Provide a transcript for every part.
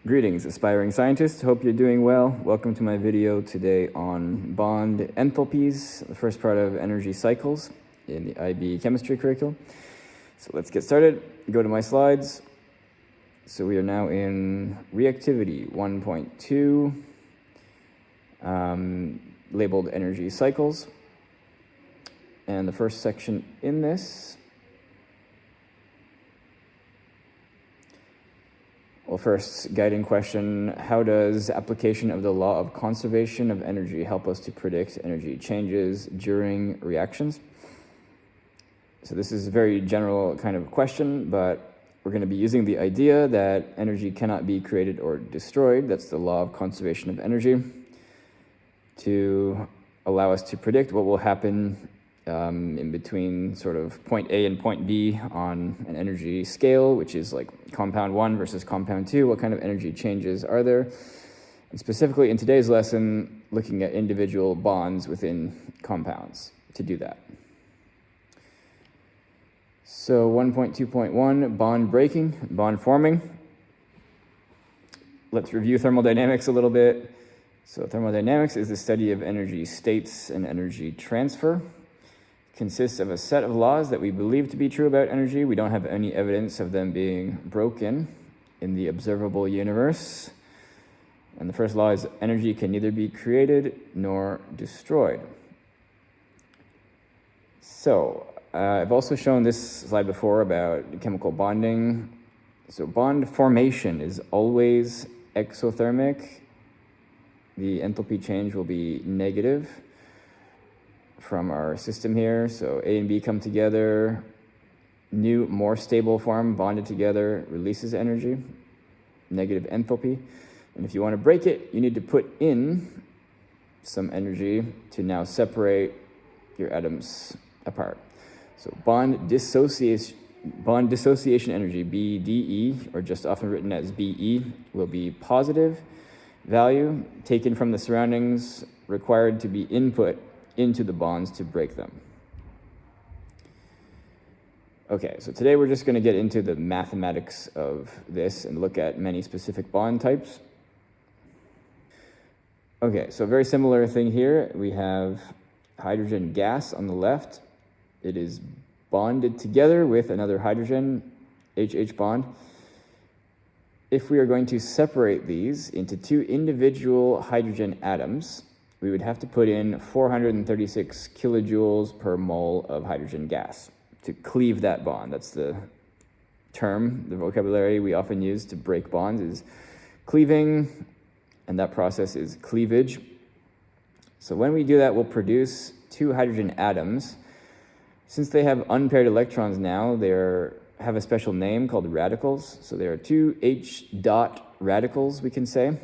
Greetings, aspiring scientists. Hope you're doing well. Welcome to my video today on bond enthalpies, the first part of energy cycles in the IB chemistry curriculum. So let's get started. Go to my slides. So we are now in reactivity 1.2, labeled energy cycles. And the first section in this, well, first, guiding question, how does application of the law of conservation of energy help us to predict energy changes during reactions? So this is a very general kind of question, but we're going to be using the idea that energy cannot be created or destroyed. That's the law of conservation of energy, to allow us to predict what will happen in between sort of point A and point B on an energy scale, which is like compound 1 versus compound 2. What kind of energy changes are there? And specifically in today's lesson, looking at individual bonds within compounds to do that. So 1.2.1, bond breaking, bond forming. Let's review thermodynamics a little bit. So thermodynamics is the study of energy states and energy transfer. Consists of a set of laws that we believe to be true about energy. We don't have any evidence of them being broken in the observable universe. And the first law is energy can neither be created nor destroyed. So I've also shown this slide before about chemical bonding. So bond formation is always exothermic. The enthalpy change will be negative from our system here. So A and B come together, new, more stable form bonded together releases energy, negative enthalpy. And if you want to break it, you need to put in some energy to now separate your atoms apart. So bond dissociation energy, BDE, or just often written as BE, will be positive value taken from the surroundings, required to be input into the bonds to break them. Okay, so today we're just going to get into the mathematics of this and look at many specific bond types. Okay, so very similar thing here. We have hydrogen gas on the left. It is bonded together with another hydrogen, HH bond. If we are going to separate these into two individual hydrogen atoms, we would have to put in 436 kilojoules per mole of hydrogen gas to cleave that bond. That's the term, the vocabulary we often use to break bonds is cleaving, and that process is cleavage. So when we do that, we'll produce two hydrogen atoms. Since they have unpaired electrons now, they have a special name called radicals. So there are two H dot radicals, we can say.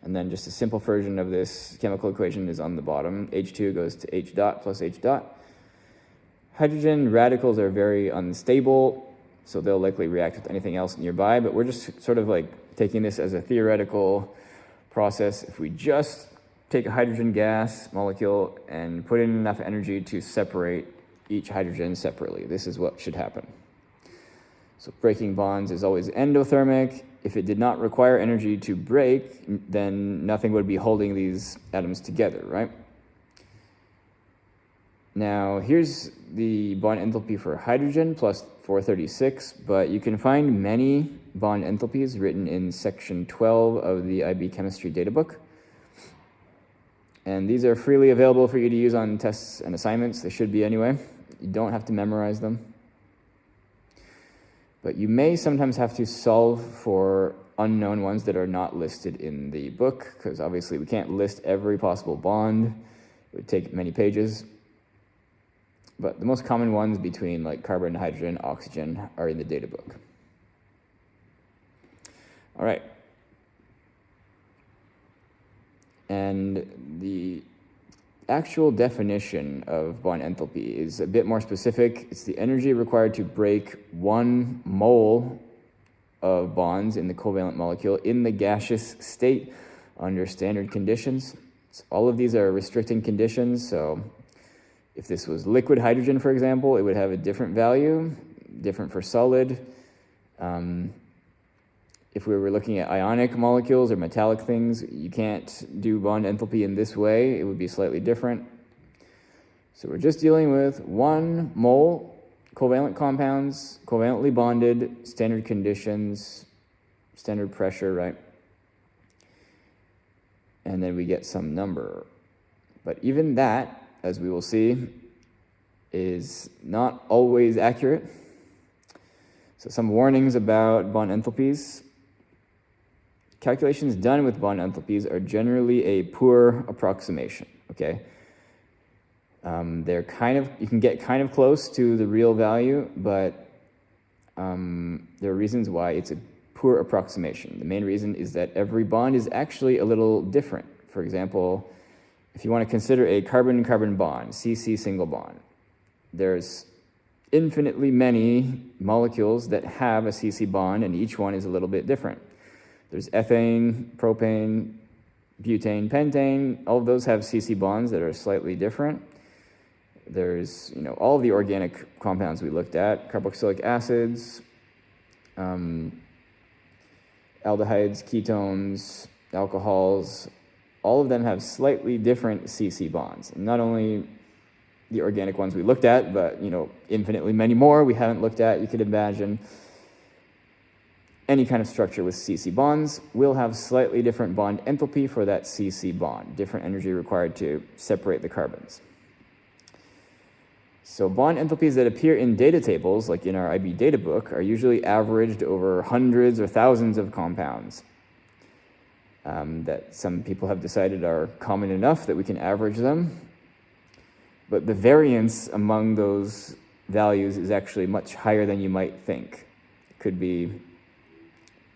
And then just a simple version of this chemical equation is on the bottom. H2 goes to H dot plus H dot. Hydrogen radicals are very unstable, so they'll likely react with anything else nearby, but we're just sort of like taking this as a theoretical process. If we just take a hydrogen gas molecule and put in enough energy to separate each hydrogen separately, this is what should happen. So breaking bonds is always endothermic. If it did not require energy to break, then nothing would be holding these atoms together, right? Now, here's the bond enthalpy for hydrogen, plus 436, but you can find many bond enthalpies written in section 12 of the IB chemistry data book. And these are freely available for you to use on tests and assignments. They should be anyway. You don't have to memorize them. But you may sometimes have to solve for unknown ones that are not listed in the book, because obviously we can't list every possible bond. It would take many pages. But the most common ones between like carbon, hydrogen, oxygen are in the data book. All right. And the actual definition of bond enthalpy is a bit more specific. It's the energy required to break 1 mole of bonds in the covalent molecule in the gaseous state under standard conditions. So all of these are restricting conditions. So if this was liquid hydrogen, for example, it would have a different value, different for solid. if we were looking at ionic molecules or metallic things, you can't do bond enthalpy in this way. It would be slightly different. So we're just dealing with 1 mole covalent compounds, covalently bonded, standard conditions, standard pressure, right? And then we get some number. But even that, as we will see, is not always accurate. So some warnings about bond enthalpies. Calculations done with bond enthalpies are generally a poor approximation, okay? They're you can get kind of close to the real value, but there are reasons why it's a poor approximation. The main reason is that every bond is actually a little different. For example, if you want to consider a carbon-carbon bond, CC single bond, there's infinitely many molecules that have a CC bond, and each one is a little bit different. There's ethane, propane, butane, pentane. All of those have CC bonds that are slightly different. There's, all of the organic compounds we looked at, carboxylic acids, aldehydes, ketones, alcohols, all of them have slightly different CC bonds. And not only the organic ones we looked at, but, infinitely many more we haven't looked at. You could imagine any kind of structure with CC bonds will have slightly different bond enthalpy for that CC bond, different energy required to separate the carbons. So bond enthalpies that appear in data tables, like in our IB data book, are usually averaged over hundreds or thousands of compounds that some people have decided are common enough that we can average them. But the variance among those values is actually much higher than you might think. It could be,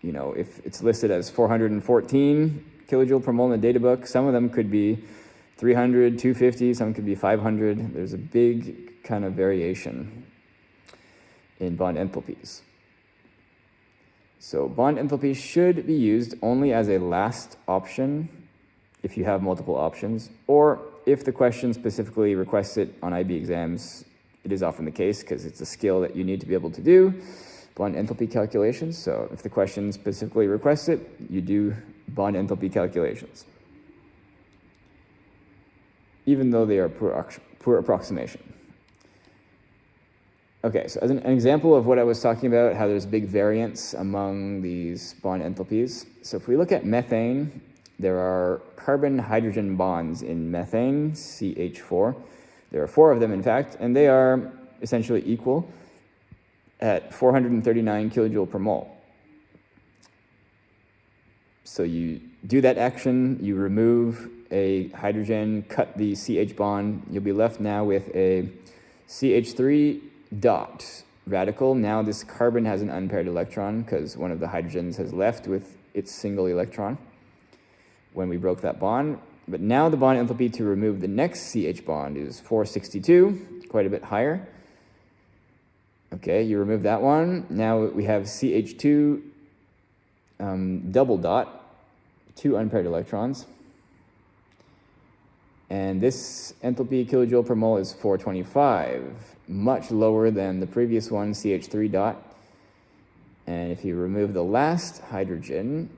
if it's listed as 414 kilojoule per mole in the data book, some of them could be 300, 250, some could be 500. There's a big kind of variation in bond enthalpies. So bond enthalpy should be used only as a last option if you have multiple options, or if the question specifically requests it on IB exams. It is often the case because it's a skill that you need to be able to do, bond enthalpy calculations. So if the question specifically requests it, you do bond enthalpy calculations, even though they are poor approximation. Okay, so as an example of what I was talking about, how there's big variance among these bond enthalpies. So if we look at methane, there are carbon-hydrogen bonds in methane, CH4. There are 4 of them, in fact, and they are essentially equal at 439 kilojoule per mole. So you do that action, you remove a hydrogen, cut the CH bond, you'll be left now with a CH3 dot radical. Now this carbon has an unpaired electron because one of the hydrogens has left with its single electron when we broke that bond. But now the bond enthalpy to remove the next CH bond is 462, quite a bit higher. Okay, you remove that one. Now we have CH2 double dot, 2 unpaired electrons. And this enthalpy kilojoule per mole is 425, much lower than the previous one, CH3 dot. And if you remove the last hydrogen,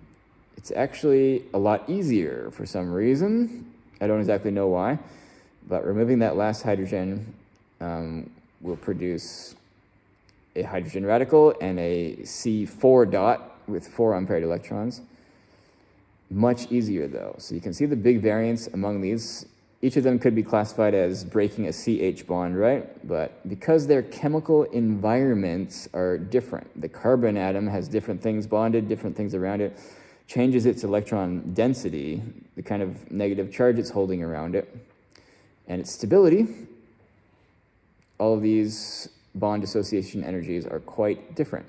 it's actually a lot easier for some reason. I don't exactly know why, but removing that last hydrogen will produce a hydrogen radical and a C4 dot with 4 unpaired electrons. Much easier though. So you can see the big variance among these. Each of them could be classified as breaking a CH bond, right? But because their chemical environments are different, the carbon atom has different things bonded, different things around it, changes its electron density, the kind of negative charge it's holding around it, and its stability. All of these bond association energies are quite different.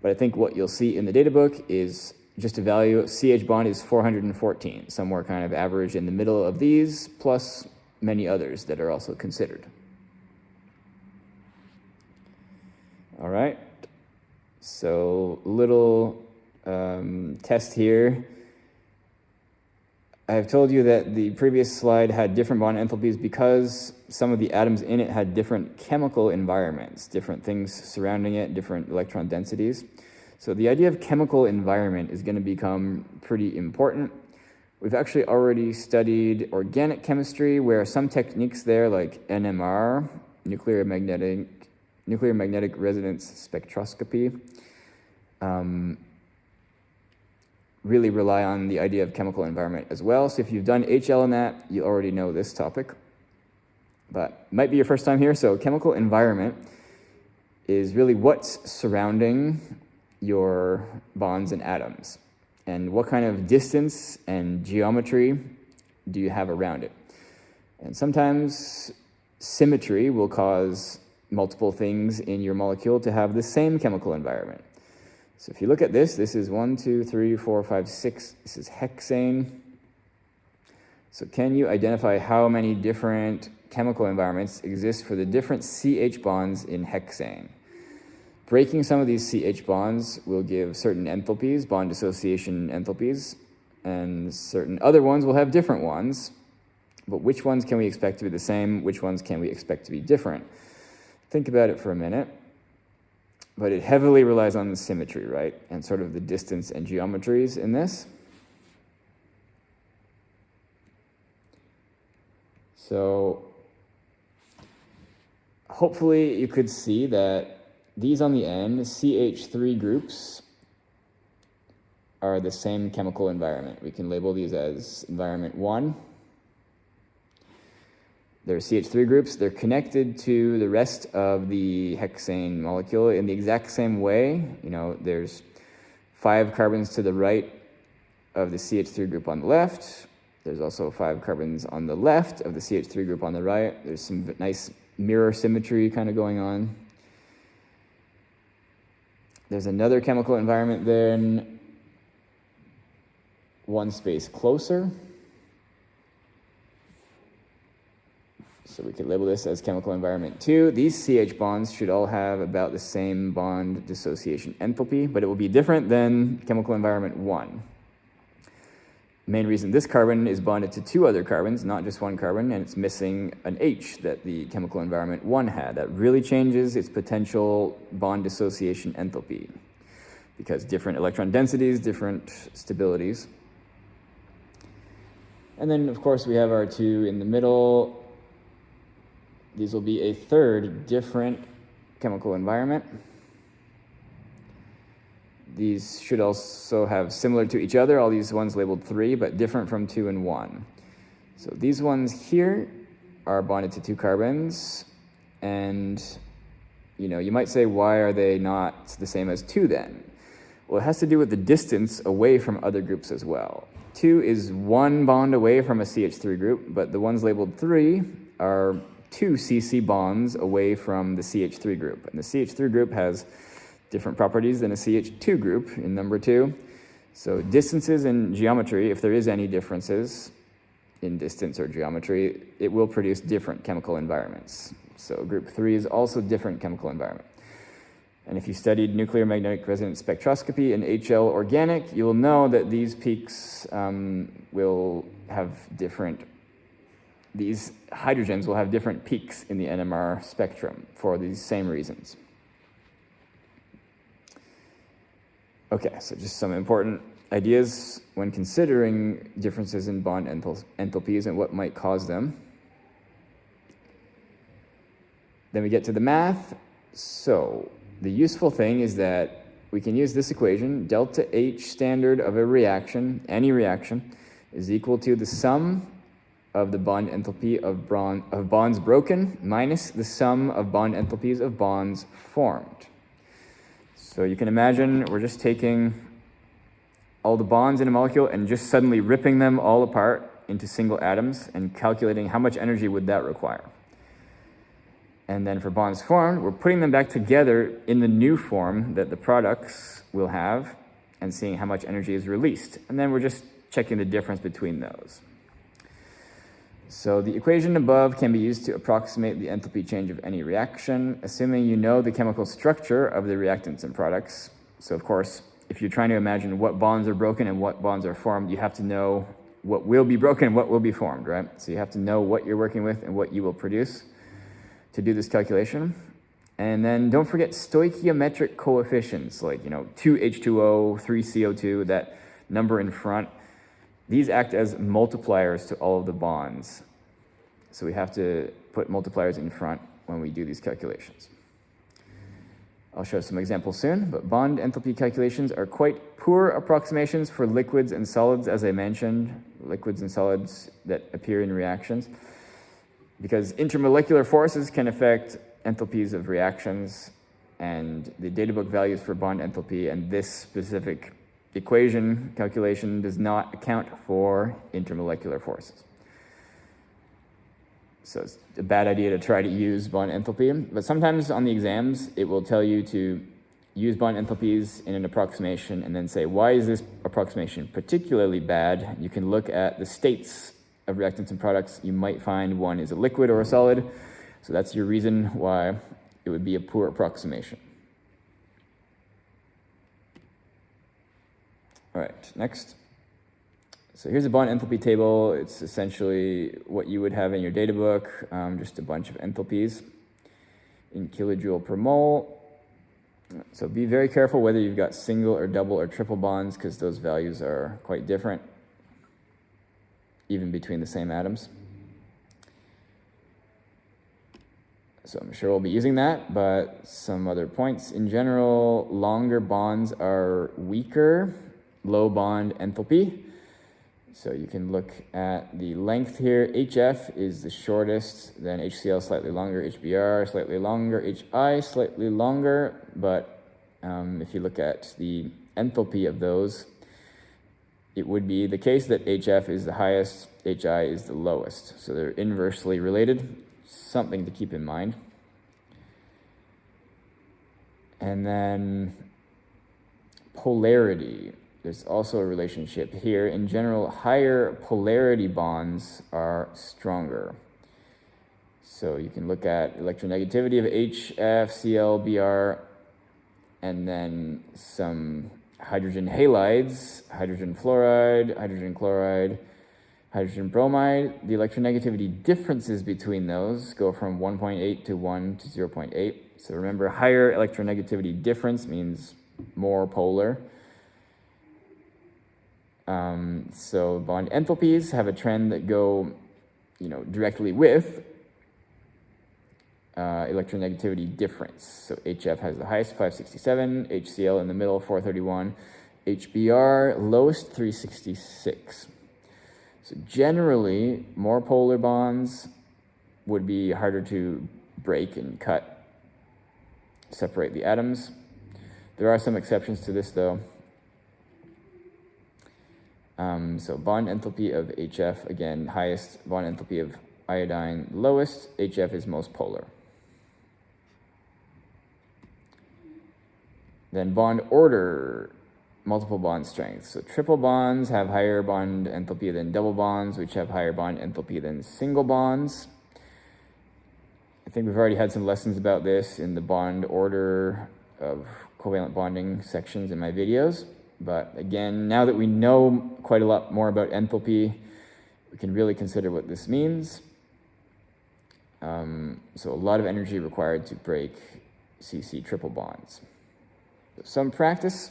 But I think what you'll see in the data book is just a value. CH bond is 414, somewhere kind of average in the middle of these, plus many others that are also considered. All right, so little test here. I have told you that the previous slide had different bond enthalpies because some of the atoms in it had different chemical environments, different things surrounding it, different electron densities. So the idea of chemical environment is going to become pretty important. We've actually already studied organic chemistry, where some techniques there, like NMR, nuclear magnetic resonance spectroscopy, really rely on the idea of chemical environment as well. So if you've done HL in that, you already know this topic, but it might be your first time here. So chemical environment is really what's surrounding your bonds and atoms, and what kind of distance and geometry do you have around it. And sometimes symmetry will cause multiple things in your molecule to have the same chemical environment. So if you look at this, this is 1, 2, 3, 4, 5, 6. This is hexane. So can you identify how many different chemical environments exist for the different CH bonds in hexane? Breaking some of these CH bonds will give certain enthalpies, bond dissociation enthalpies, and certain other ones will have different ones. But which ones can we expect to be the same? Which ones can we expect to be different? Think about it for a minute. But it heavily relies on the symmetry, right? And sort of the distance and geometries in this. So hopefully you could see that these on the end, CH3 groups, are the same chemical environment. We can label these as environment 1. They're CH3 groups. They're connected to the rest of the hexane molecule in the exact same way. You know, there's 5 carbons to the right of the CH3 group on the left. There's also 5 carbons on the left of the CH3 group on the right. There's some nice mirror symmetry kind of going on. There's another chemical environment then, one space closer. So we could label this as chemical environment 2. These CH bonds should all have about the same bond dissociation enthalpy, but it will be different than chemical environment 1. Main reason this carbon is bonded to 2 other carbons, not just 1 carbon, and it's missing an H that the chemical environment 1 had. That really changes its potential bond dissociation enthalpy, because different electron densities, different stabilities. And then, of course, we have our 2 in the middle. These will be a third different chemical environment. These should also have similar to each other, all these ones labeled 3, but different from 2 and 1. So these ones here are bonded to 2 carbons, and you might say, why are they not the same as 2 then? Well, it has to do with the distance away from other groups as well. 2 is 1 bond away from a CH3 group, but the ones labeled 3 are 2 CC bonds away from the CH3 group. And the CH3 group has different properties than a CH2 group in number 2. So distances in geometry, if there is any differences in distance or geometry, it will produce different chemical environments. So group 3 is also different chemical environment. And if you studied nuclear magnetic resonance spectroscopy in HL organic, you will know that these peaks will have different, these hydrogens will have different peaks in the NMR spectrum for these same reasons. Okay, so just some important ideas when considering differences in bond enthalpies and what might cause them. Then we get to the math. So the useful thing is that we can use this equation, delta H standard of a reaction, any reaction, is equal to the sum of the bond enthalpy of bonds broken minus the sum of bond enthalpies of bonds formed. So you can imagine we're just taking all the bonds in a molecule and just suddenly ripping them all apart into single atoms and calculating how much energy would that require. And then for bonds formed, we're putting them back together in the new form that the products will have and seeing how much energy is released. And then we're just checking the difference between those. So the equation above can be used to approximate the enthalpy change of any reaction, assuming you know the chemical structure of the reactants and products. So of course, if you're trying to imagine what bonds are broken and what bonds are formed, you have to know what will be broken and what will be formed, right? So you have to know what you're working with and what you will produce to do this calculation. And then don't forget stoichiometric coefficients, like 2H2O, 3CO2, that number in front. These act as multipliers to all of the bonds. So we have to put multipliers in front when we do these calculations. I'll show some examples soon, but bond enthalpy calculations are quite poor approximations for liquids and solids, as I mentioned, liquids and solids that appear in reactions, because intermolecular forces can affect enthalpies of reactions, and the databook values for bond enthalpy and this specific equation calculation does not account for intermolecular forces. So it's a bad idea to try to use bond enthalpy, but sometimes on the exams, it will tell you to use bond enthalpies in an approximation and then say, why is this approximation particularly bad? You can look at the states of reactants and products. You might find one is a liquid or a solid. So that's your reason why it would be a poor approximation. All right, next. So here's a bond enthalpy table. It's essentially what you would have in your data book, just a bunch of enthalpies in kilojoule per mole. So be very careful whether you've got single or double or triple bonds, because those values are quite different, even between the same atoms. So I'm sure we'll be using that, but some other points. In general, longer bonds are weaker, low bond enthalpy. So you can look at the length here. HF is the shortest, then HCl slightly longer, HBr slightly longer, HI slightly longer, but if you look at the enthalpy of those, it would be the case that HF is the highest, HI is the lowest. So they're inversely related, something to keep in mind. And then polarity. There's also a relationship here. In general, higher polarity bonds are stronger. So you can look at electronegativity of HF, Cl, Br, and then some hydrogen halides, hydrogen fluoride, hydrogen chloride, hydrogen bromide. The electronegativity differences between those go from 1.8 to 1 to 0.8. So remember, higher electronegativity difference means more polar. So bond enthalpies have a trend that go, directly with electronegativity difference. So HF has the highest, 567, HCl in the middle, 431, HBr lowest, 366. So generally, more polar bonds would be harder to break and cut, separate the atoms. There are some exceptions to this, though. So bond enthalpy of HF, again, highest. Bond enthalpy of iodine, lowest. HF is most polar. Then bond order, multiple bond strengths. So triple bonds have higher bond enthalpy than double bonds, which have higher bond enthalpy than single bonds. I think we've already had some lessons about this in the bond order of covalent bonding sections in my videos. But again, now that we know quite a lot more about enthalpy, we can really consider what this means. So a lot of energy required to break CC triple bonds. So some practice.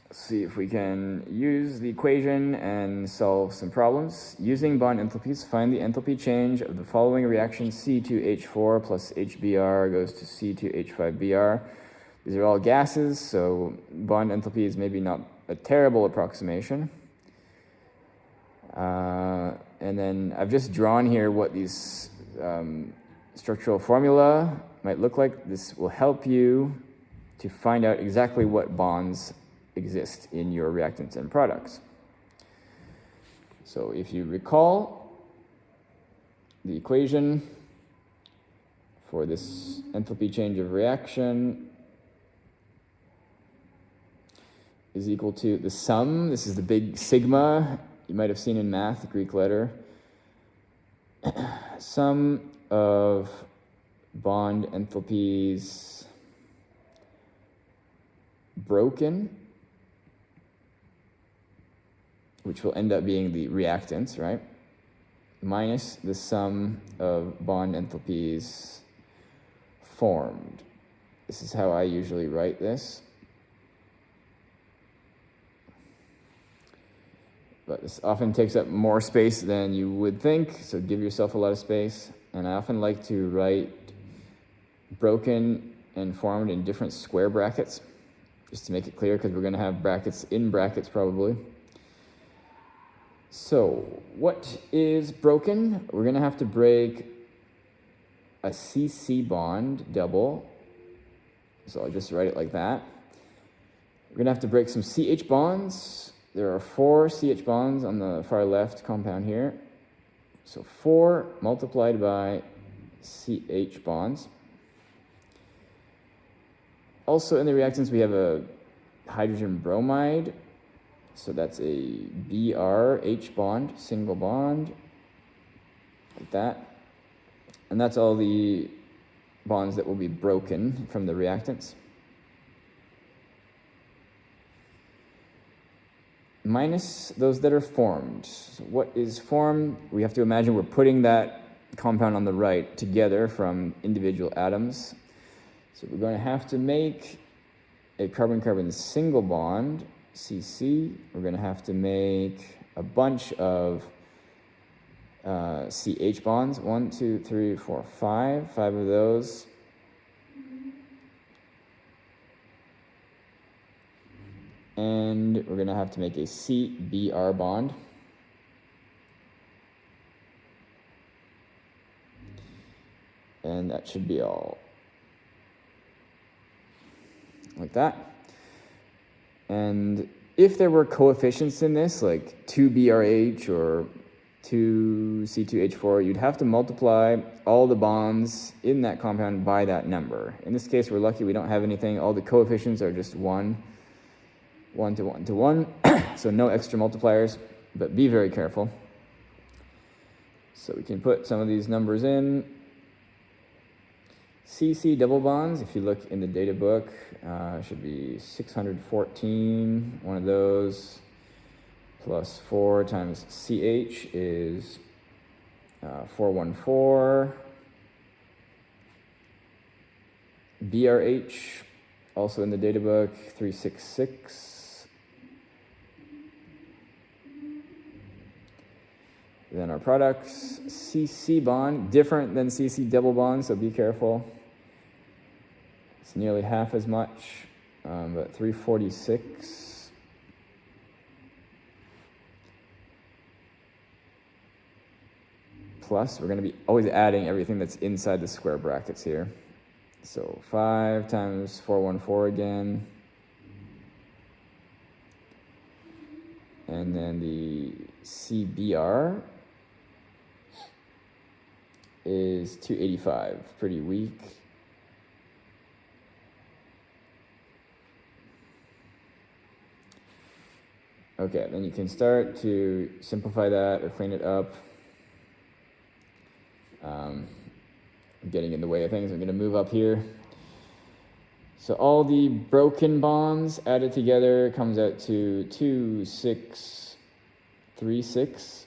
Let's see if we can use the equation and solve some problems. Using bond enthalpies, find the enthalpy change of the following reaction. C2H4 plus HBr goes to C2H5Br. These are all gases, so bond enthalpy is maybe not a terrible approximation. And then I've just drawn here what these structural formula might look like. This will help you to find out exactly what bonds exist in your reactants and products. So if you recall, the equation for this enthalpy change of reaction is equal to the sum. This is the big sigma you might have seen in math, the Greek letter. Sum of bond enthalpies broken, which will end up being the reactants, right? Minus the sum of bond enthalpies formed. This is how I usually write this. But this often takes up more space than you would think, so give yourself a lot of space. And I often like to write broken and formed in different square brackets, just to make it clear, because we're going to have brackets in brackets probably. So what is broken? We're going to have to break a CC bond double. So I'll just write it like that. We're going to have to break some CH bonds. There are 4 CH bonds on the far left compound here. So 4 multiplied by CH bonds. Also in the reactants, we have a hydrogen bromide. So that's a BR-H bond, single bond, like that. And that's all the bonds that will be broken from the reactants. Minus those that are formed. So what is formed? We have to imagine we're putting that compound on the right together from individual atoms. So we're going to have to make a carbon-carbon single bond, CC. We're going to have to make a bunch of CH bonds, 1, 2, 3, 4, 5 of those. And we're going to have to make a CBr bond. And that should be all. Like that. And if there were coefficients in this, like 2BRH or 2C2H4, you'd have to multiply all the bonds in that compound by that number. In this case, we're lucky we don't have anything. All the coefficients are just 1 to 1 to 1, so no extra multipliers, but be very careful. So we can put some of these numbers in. CC double bonds, if you look in the data book, should be 614, one of those, plus 4 times CH is 414. BRH, also in the data book, 366. Then our products, CC bond, different than CC double bond, so be careful. It's nearly half as much, but 346. Plus, we're going to be always adding everything that's inside the square brackets here. So 5 times 414 again. And then the CBr is 285, pretty weak. Okay, then you can start to simplify that or clean it up. I'm getting in the way of things. I'm going to move up here. So all the broken bonds added together comes out to 2636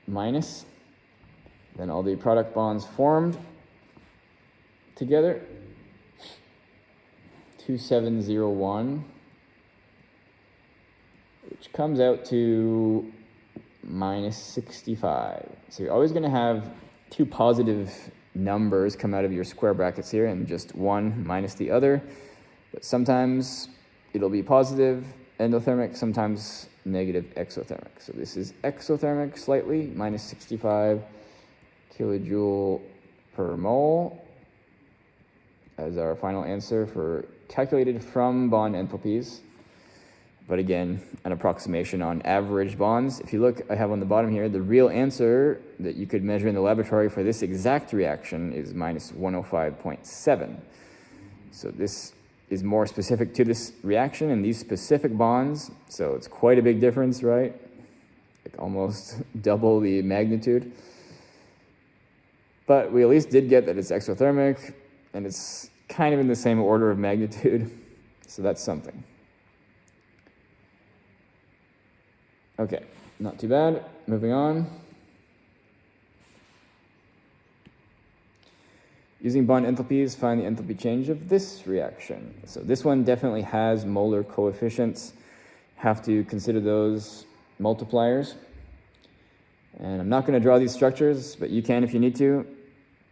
minus. Then all the product bonds formed together, 2701, which comes out to minus 65. So you're always going to have 2 positive numbers come out of your square brackets here and just one minus the other. But sometimes it'll be positive endothermic, sometimes negative exothermic. So this is exothermic slightly, minus 65 kilojoule per mole as our final answer for calculated from bond enthalpies. But again, an approximation on average bonds. If you look, I have on the bottom here, the real answer that you could measure in the laboratory for this exact reaction is minus 105.7. So this is more specific to this reaction and these specific bonds. So it's quite a big difference, right? Like almost double the magnitude. But we at least did get that it's exothermic and it's kind of in the same order of magnitude. So that's something. Okay, not too bad. Moving on. Using bond enthalpies, find the enthalpy change of this reaction. So this one definitely has molar coefficients. Have to consider those multipliers. And I'm not going to draw these structures, but you can if you need to.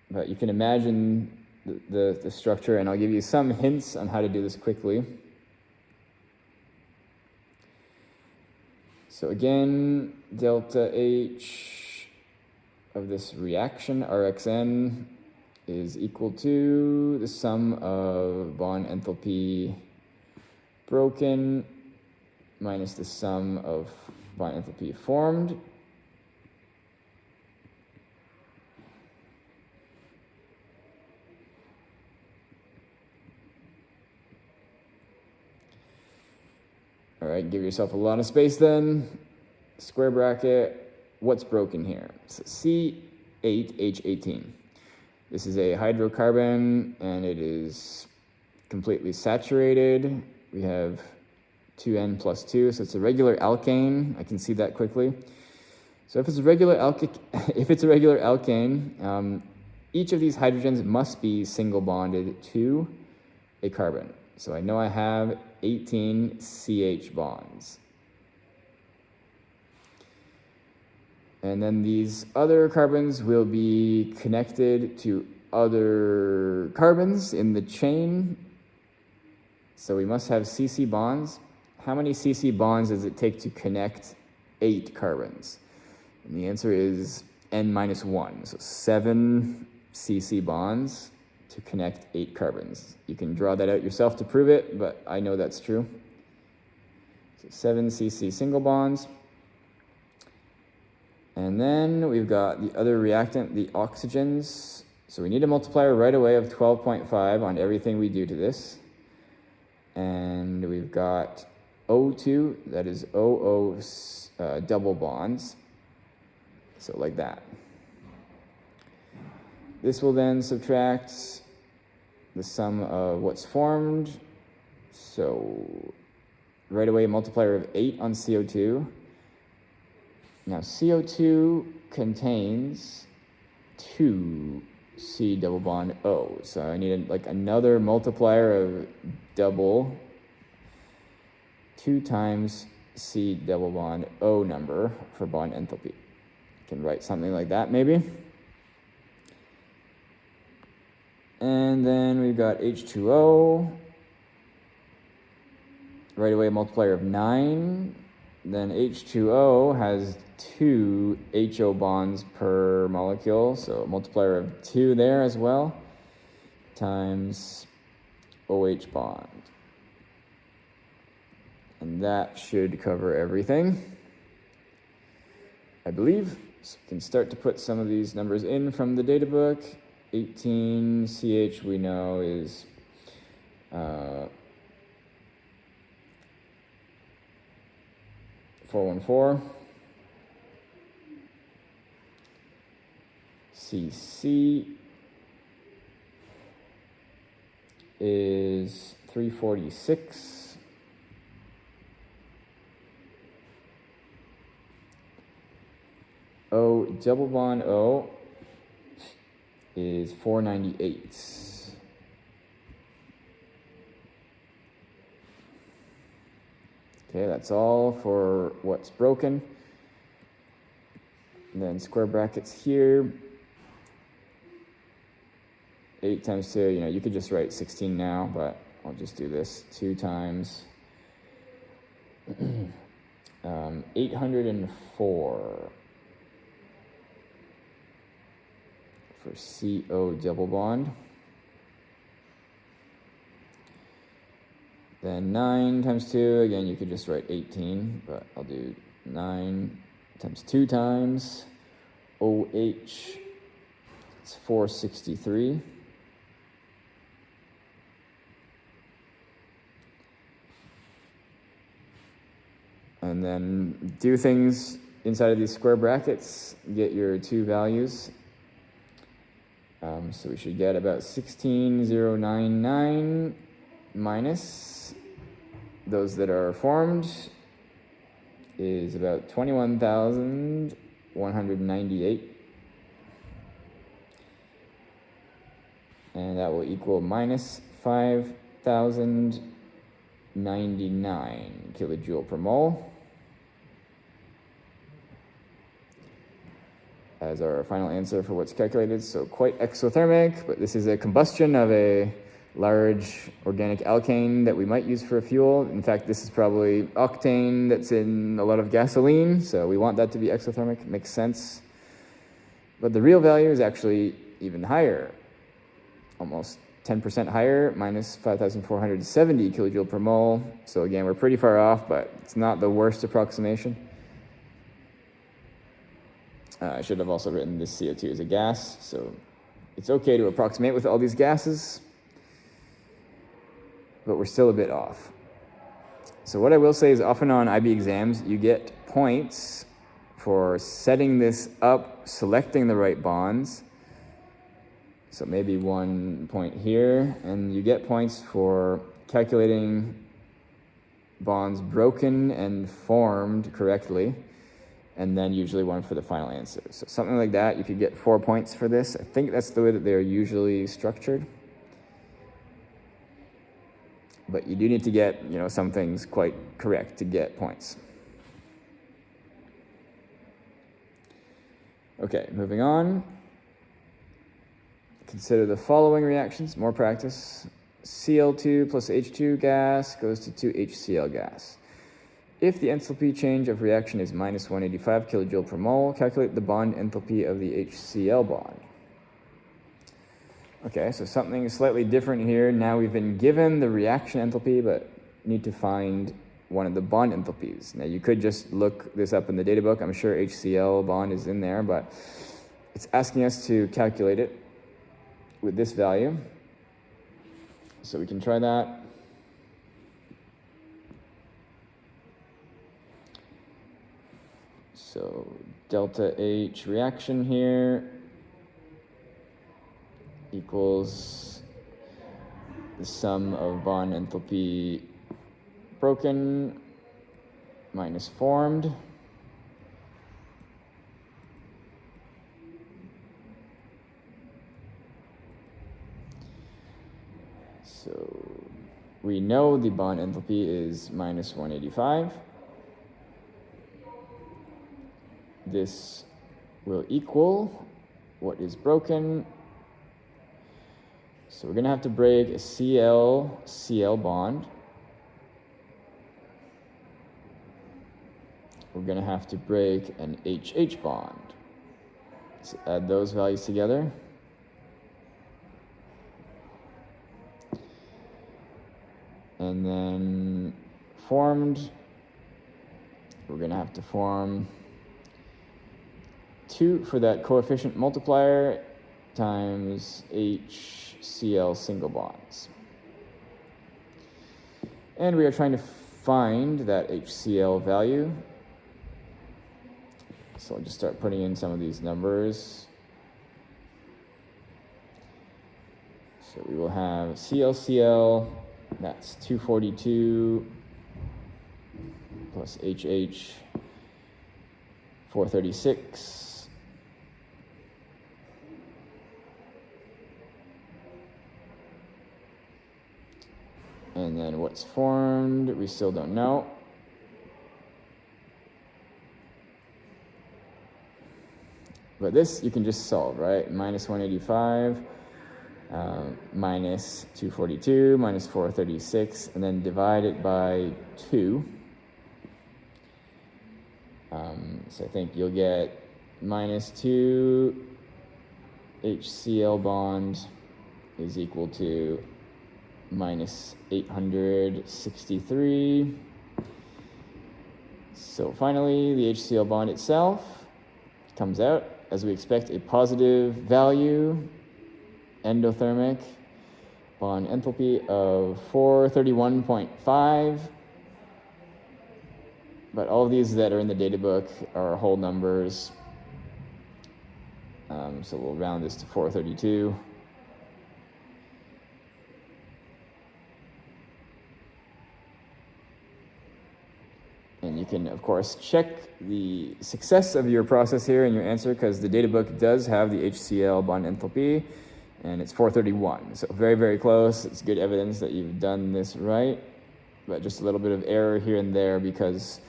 But you can imagine the structure, and I'll give you some hints on how to do this quickly. So again, delta H of this reaction, Rxn, is equal to the sum of bond enthalpy broken minus the sum of bond enthalpy formed. All right, give yourself a lot of space then. Square bracket, what's broken here? So C8H18. This is a hydrocarbon, and it is completely saturated. We have 2N plus 2, so it's a regular alkane. I can see that quickly. So if it's a regular alkane, each of these hydrogens must be single bonded to a carbon. So I know I have 18 CH bonds. And then these other carbons will be connected to other carbons in the chain. So we must have CC bonds. How many CC bonds does it take to connect 8 carbons? And the answer is N minus 1. So 7 CC bonds to connect 8 carbons. You can draw that out yourself to prove it, but I know that's true. So 7 CC single bonds. And then we've got the other reactant, the oxygens. So we need a multiplier right away of 12.5 on everything we do to this. And we've got O2, that is OO double bonds. So like that. This will then subtract the sum of what's formed. So right away, a multiplier of 8 on CO2. Now, CO2 contains 2 C double bond O. So I need like another multiplier of double 2 times C double bond O number for bond enthalpy. Can write something like that maybe. And then we've got H2O. Right away, a multiplier of 9. Then H2O has 2 HO bonds per molecule, so a multiplier of 2 there as well, times OH bond. And that should cover everything, I believe. So we can start to put some of these numbers in from the data book. 18 CH we know is 414. CC is 346. O double bond O is 498. Okay, that's all for what's broken. And then square brackets here. 8 times 2, you could just write 16 now, but I'll just do this. 2 times 804 for CO double bond. Then 9 times 2, again, you could just write 18, but I'll do 9 times 2 times OH, it's 463. And then do things inside of these square brackets, get your 2 values. So we should get about 16,099 minus those that are formed is about 21,198. and that will equal minus 5,099 kilojoule per mole as our final answer for what's calculated. So quite exothermic, but this is a combustion of a large organic alkane that we might use for a fuel. In fact, this is probably octane that's in a lot of gasoline, so we want that to be exothermic. It makes sense. But the real value is actually even higher, almost 10% higher, minus 5,470 kilojoule per mole. So again, we're pretty far off, but it's not the worst approximation. I should have also written this CO2 as a gas, so it's okay to approximate with all these gases, but we're still a bit off. So what I will say is often on IB exams, you get points for setting this up, selecting the right bonds. So maybe 1 point here, and you get points for calculating bonds broken and formed correctly, and then usually 1 for the final answer. So something like that, you could get 4 points for this. I think that's the way that they're usually structured. But you do need to get, some things quite correct to get points. Okay, moving on. Consider the following reactions, more practice. Cl2 plus H2 gas goes to 2HCl gas. If the enthalpy change of reaction is minus 185 kilojoule per mole, calculate the bond enthalpy of the HCl bond. Okay, so something slightly different here. Now we've been given the reaction enthalpy, but need to find one of the bond enthalpies. Now you could just look this up in the data book. I'm sure HCl bond is in there, but it's asking us to calculate it with this value. So we can try that. So delta H reaction here equals the sum of bond enthalpy broken minus formed. So we know the bond enthalpy is minus 185. This will equal what is broken. So we're going to have to break a Cl-Cl bond. We're going to have to break an HH bond. So add those values together. And then formed, we're going to have to form 2 for that coefficient multiplier times HCl single bonds. And we are trying to find that HCl value. So I'll just start putting in some of these numbers. So we will have ClCl, that's 242 plus HH 436. And then what's formed, we still don't know. But this you can just solve, right? Minus 185, minus 242, minus 436, and then divide it by 2. So I think you'll get minus 2 HCl bond is equal to minus 863. So finally, the HCl bond itself comes out, as we expect, a positive value, endothermic bond enthalpy of 431.5. But all of these that are in the data book are whole numbers. So we'll round this to 432. And you can, of course, check the success of your process here in your answer, because the data book does have the HCl bond enthalpy. and it's 431. So very, very close. It's good evidence that you've done this right, but just a little bit of error here and there because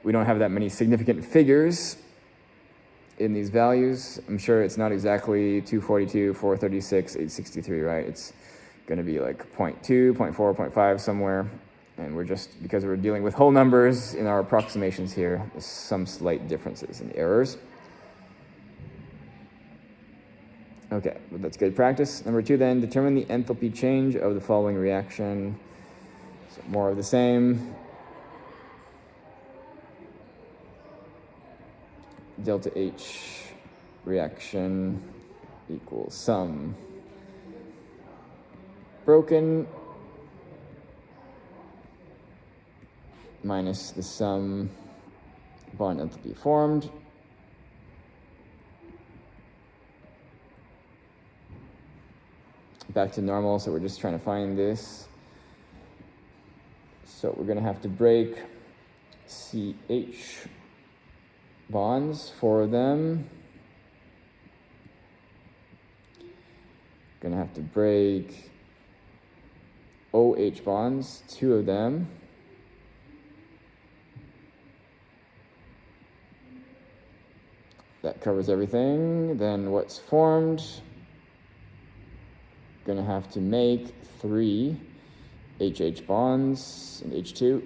we don't have that many significant figures in these values. I'm sure it's not exactly 242, 436, 863, right? It's going to be like 0.2, 0.4, 0.5 somewhere. And we're just, because we're dealing with whole numbers in our approximations here, there's some slight differences and errors. Okay, well, that's good practice. Number 2 then, determine the enthalpy change of the following reaction. So more of the same. Delta H reaction equals sum broken minus the sum bond enthalpy formed back to normal. So we're just trying to find this. So we're going to have to break CH bonds, 4 of them. Going to have to break OH bonds, 2 of them. That covers everything. Then what's formed? Going to have to make 3 HH bonds and H2,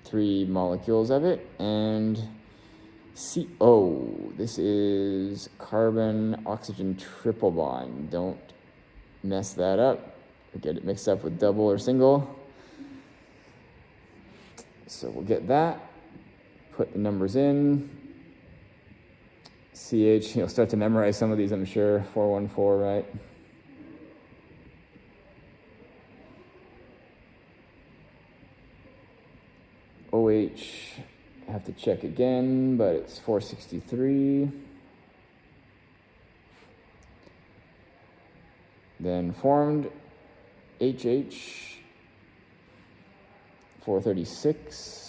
3 molecules of it, and CO. This is carbon oxygen triple bond. Don't mess that up or get it mixed up with double or single. So we'll get that, put the numbers in. CH, you'll start to memorize some of these, I'm sure. 414, right? OH, I have to check again, but it's 463. Then formed HH, 436.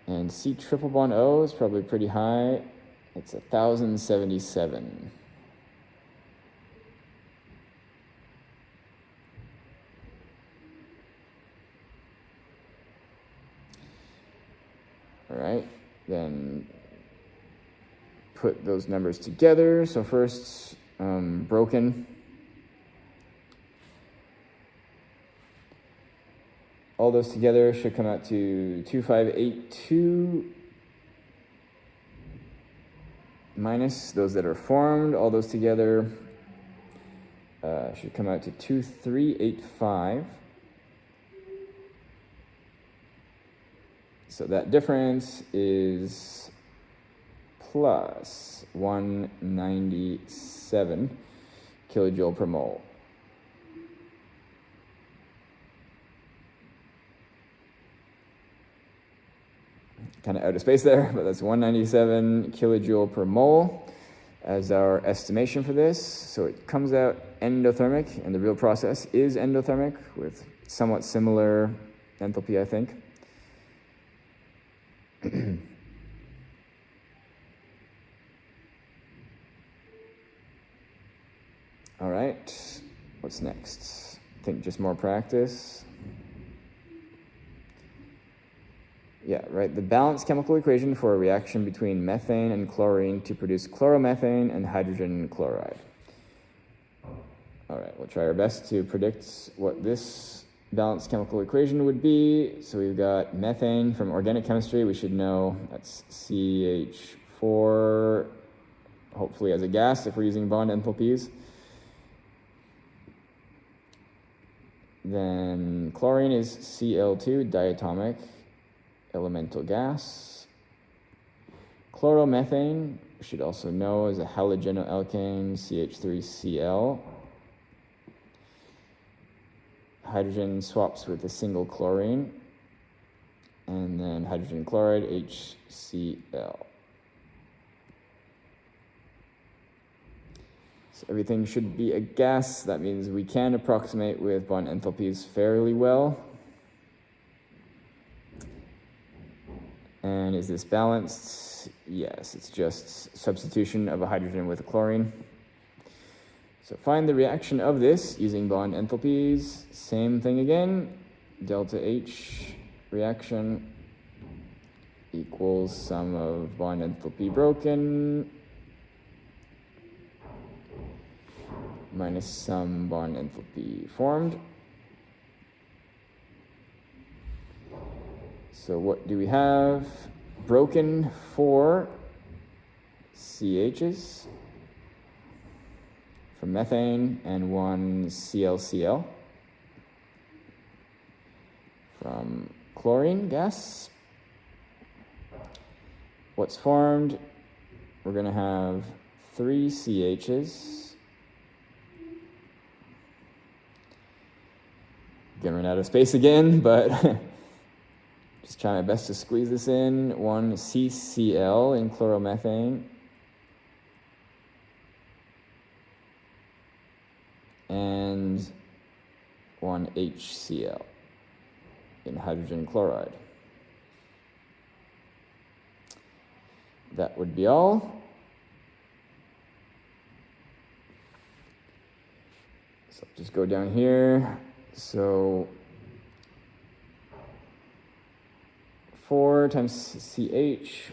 And C triple bond O is probably pretty high. It's 1,077. All right, then put those numbers together. So first, broken. All those together should come out to 2582 minus those that are formed. All those together should come out to 2385. So that difference is plus 197 kilojoule per mole. Kind of out of space there, but that's 197 kilojoule per mole as our estimation for this. So it comes out endothermic, and the real process is endothermic with somewhat similar enthalpy, I think. All right, what's next? I think just more practice. Yeah, right, the balanced chemical equation for a reaction between methane and chlorine to produce chloromethane and hydrogen chloride. All right, we'll try our best to predict what this balanced chemical equation would be. So we've got methane from organic chemistry. We should know that's CH4, hopefully as a gas if we're using bond enthalpies. Then chlorine is Cl2, diatomic elemental gas. Chloromethane, we should also know as a halogenoalkane, CH3Cl. Hydrogen swaps with a single chlorine, and then hydrogen chloride, HCl. So everything should be a gas. That means we can approximate with bond enthalpies fairly well. And is this balanced? yes, it's just substitution of a hydrogen with a chlorine. So find the reaction of this using bond enthalpies. Same thing again. Delta H reaction equals sum of bond enthalpy broken minus sum bond enthalpy formed. So what do we have? Broken 4 CHs from methane and 1 ClCl from chlorine gas. What's formed? We're going to have 3 CHs. Gonna run out of space again, but just try my best to squeeze this in. 1 CCl in chloromethane. And 1 HCl in hydrogen chloride. That would be all. So just go down here. So 4 times CH,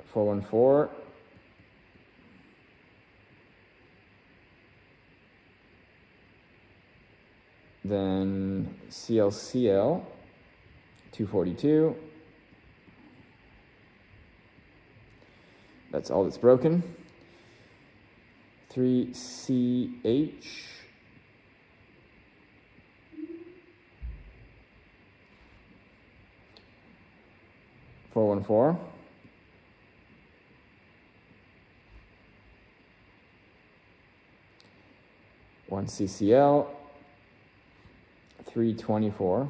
414. Then ClCl, 242. That's all that's broken. 3CH. 414. One CCl, 324,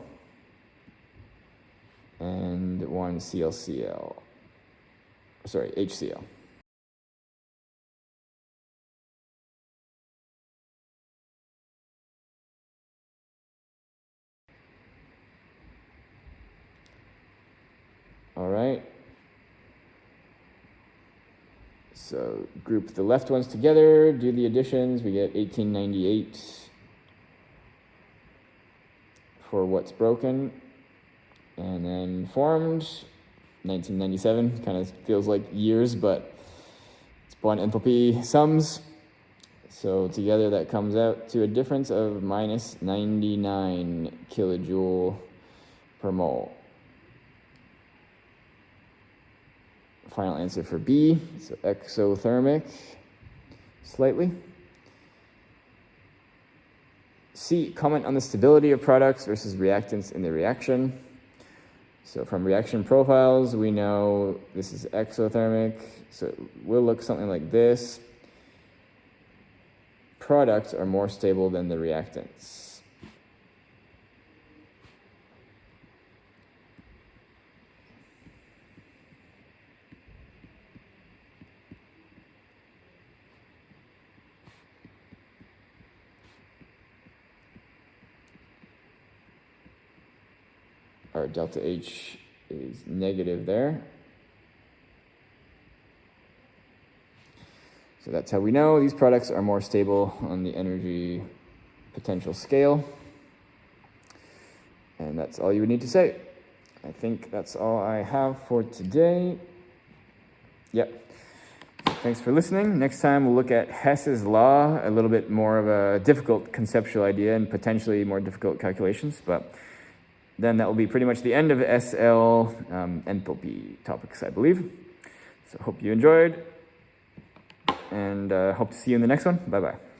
and 1 ClCl. Sorry, HCl. All right. So group the left ones together, do the additions. We get 1898 for what's broken. And then formed, 1997. Kind of feels like years, but it's bond enthalpy sums. So together that comes out to a difference of minus 99 kilojoule per mole. Final answer for B, so exothermic, slightly. C, comment on the stability of products versus reactants in the reaction. So from reaction profiles, we know this is exothermic, so it will look something like this. Products are more stable than the reactants. Our delta H is negative there. So that's how we know these products are more stable on the energy potential scale. And that's all you would need to say. I think that's all I have for today. Yep. Thanks for listening. Next time we'll look at Hess's law, a little bit more of a difficult conceptual idea and potentially more difficult calculations, but then that will be pretty much the end of SL enthalpy topics, I believe. So hope you enjoyed, and hope to see you in the next one. Bye-bye.